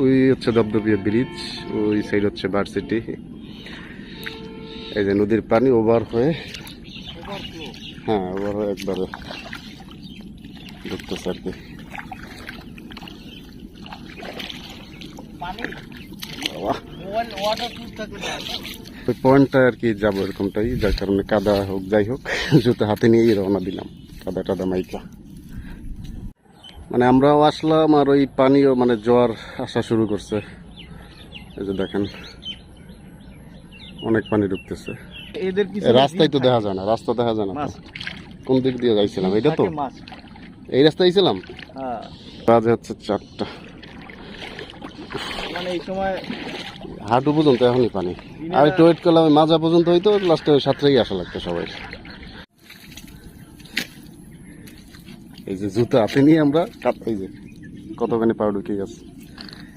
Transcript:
ওই হচ্ছে দপদপিয়া ব্রিজ, ওই সাইড হচ্ছে ভার্সিটি। এই যে নদীর পানি ওভার হয়ে, হ্যাঁ ওভার হয়ে একবারে ঢুকতেছে আর কি। ওই পয়েন্টটা আর কি যাবো এরকমটাই, যার কারণে কাদা হোক যাই হোক জুতো হাতে নিয়েই রওনা দিলাম, কাদা টাদা মাইকা। মানে আমরাও আসলাম আর ওই পানিও মানে জোয়ার আসা শুরু করছে। এই যে দেখেন অনেক পানি ঢুকতেছে। রাস্তায় তো দেখা যায় না, রাস্তা দেখা যায় না। কোন দিক দিয়ে যাইছিলাম? এটা তো এই রাস্তায় আইছিলাম। বাজে হচ্ছে 4টা। মানে এই সময় হাঁটু পর্যন্ত এখনই পানি। আর একটু ওয়েট করলাম, মাজা পর্যন্ত হইতো, লাস্টে সাথেই আসা লাগতো সবাই। এই যে জুতা হাতে নিয়ে আমরা এই যে কতখানি পাউডার কি আছে।